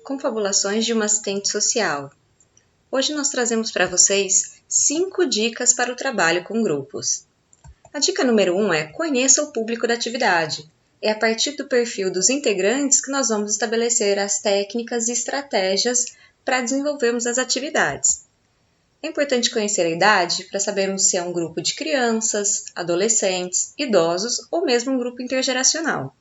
Confabulações de uma assistente social. Hoje nós trazemos para vocês 5 dicas para o trabalho com grupos. A dica número 1 é: conheça o público da atividade. É a partir do perfil dos integrantes que nós vamos estabelecer as técnicas e estratégias para desenvolvermos as atividades. É importante conhecer a idade para sabermos se é um grupo de crianças, adolescentes, idosos ou mesmo um grupo intergeracional.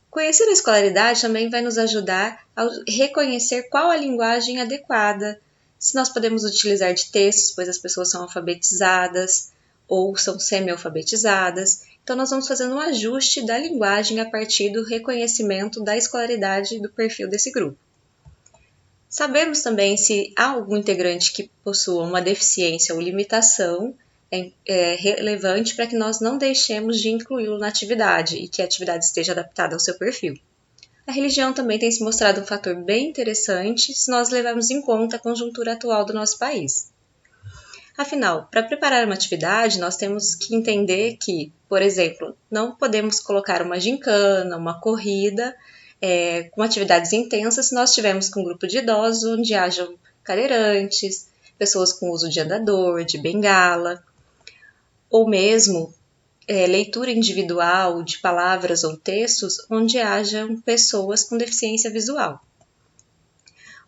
Conhecer a escolaridade também vai nos ajudar a reconhecer qual a linguagem adequada, se nós podemos utilizar de textos, pois as pessoas são alfabetizadas ou são semi-alfabetizadas. Então, nós vamos fazendo um ajuste da linguagem a partir do reconhecimento da escolaridade do perfil desse grupo. Sabemos também se há algum integrante que possua uma deficiência ou limitação é relevante para que nós não deixemos de incluí-lo na atividade e que a atividade esteja adaptada ao seu perfil. A religião também tem se mostrado um fator bem interessante se nós levarmos em conta a conjuntura atual do nosso país. Afinal, para preparar uma atividade, nós temos que entender que, por exemplo, não podemos colocar uma gincana, uma corrida, com atividades intensas se nós estivermos com um grupo de idosos onde hajam cadeirantes, pessoas com uso de andador, de bengala, ou mesmo leitura individual de palavras ou textos onde hajam pessoas com deficiência visual.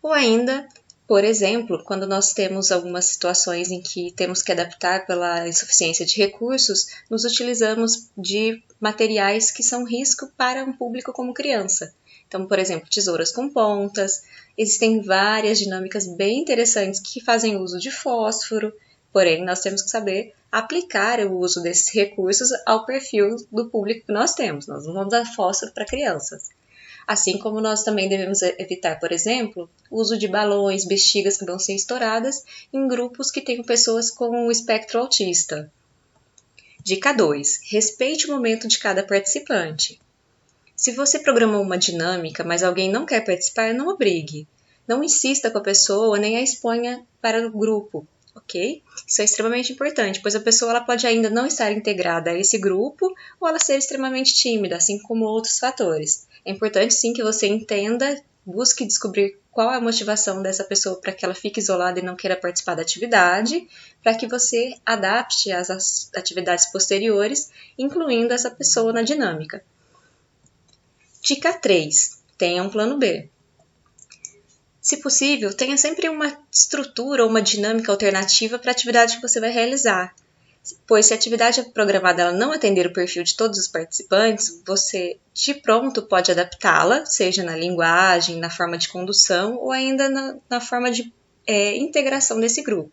Ou ainda, por exemplo, quando nós temos algumas situações em que temos que adaptar pela insuficiência de recursos, nos utilizamos de materiais que são risco para um público como criança. Então, por exemplo, tesouras com pontas. Existem várias dinâmicas bem interessantes que fazem uso de fósforo, porém nós temos que saber aplicar o uso desses recursos ao perfil do público que nós temos. Nós não vamos dar fósforo para crianças. Assim como nós também devemos evitar, por exemplo, o uso de balões, bexigas que vão ser estouradas em grupos que tenham pessoas com o espectro autista. Dica 2. Respeite o momento de cada participante. Se você programou uma dinâmica, mas alguém não quer participar, não obrigue. Não insista com a pessoa, nem a exponha para o grupo, ok? Isso é extremamente importante, pois a pessoa ela pode ainda não estar integrada a esse grupo ou ela ser extremamente tímida, assim como outros fatores. É importante sim que você entenda, busque descobrir qual é a motivação dessa pessoa para que ela fique isolada e não queira participar da atividade, para que você adapte as atividades posteriores, incluindo essa pessoa na dinâmica. Dica 3. Tenha um plano B. Se possível, tenha sempre uma estrutura ou uma dinâmica alternativa para a atividade que você vai realizar, pois se a atividade programada ela não atender o perfil de todos os participantes, você de pronto pode adaptá-la, seja na linguagem, na forma de condução ou ainda na forma de integração desse grupo.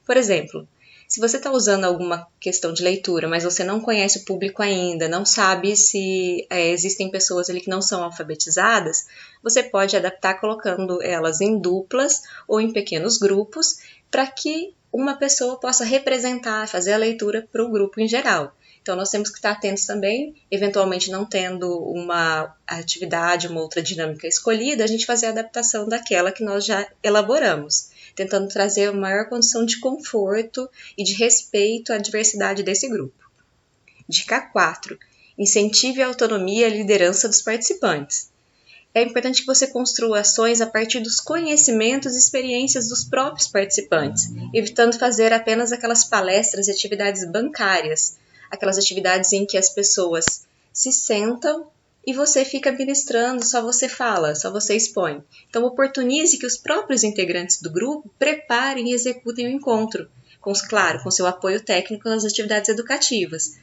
Por exemplo, se você está usando alguma questão de leitura, mas você não conhece o público ainda, não sabe se existem pessoas ali que não são alfabetizadas, você pode adaptar colocando elas em duplas ou em pequenos grupos para que uma pessoa possa representar, fazer a leitura para o grupo em geral. Então, nós temos que estar atentos também, eventualmente não tendo uma atividade, uma outra dinâmica escolhida, a gente fazer a adaptação daquela que nós já elaboramos, tentando trazer uma maior condição de conforto e de respeito à diversidade desse grupo. Dica 4. Incentive a autonomia e a liderança dos participantes. É importante que você construa ações a partir dos conhecimentos e experiências dos próprios participantes, evitando fazer apenas aquelas palestras e atividades bancárias, aquelas atividades em que as pessoas se sentam e você fica ministrando, só você fala, só você expõe. Então, oportunize que os próprios integrantes do grupo preparem e executem o encontro, com seu apoio técnico nas atividades educativas.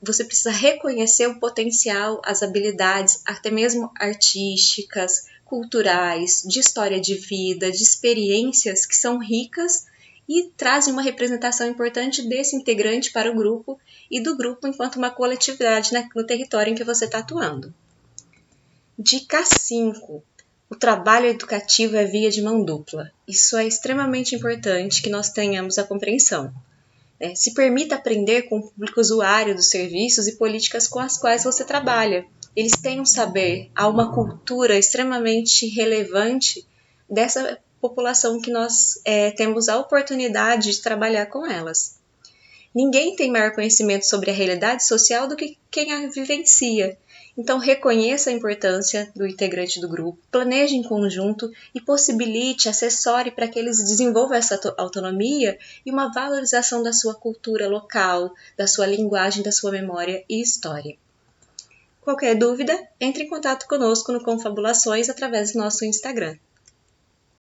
Você precisa reconhecer o potencial, as habilidades, até mesmo artísticas, culturais, de história de vida, de experiências que são ricas e trazem uma representação importante desse integrante para o grupo e do grupo enquanto uma coletividade no território em que você está atuando. Dica 5. O trabalho educativo é via de mão dupla. Isso é extremamente importante que nós tenhamos a compreensão. Se permita aprender com o público usuário dos serviços e políticas com as quais você trabalha. Eles têm um saber, há uma cultura extremamente relevante dessa população que nós temos a oportunidade de trabalhar com elas. Ninguém tem maior conhecimento sobre a realidade social do que quem a vivencia. Então, reconheça a importância do integrante do grupo, planeje em conjunto e possibilite, assessore para que eles desenvolvam essa autonomia e uma valorização da sua cultura local, da sua linguagem, da sua memória e história. Qualquer dúvida, entre em contato conosco no Confabulações através do nosso Instagram.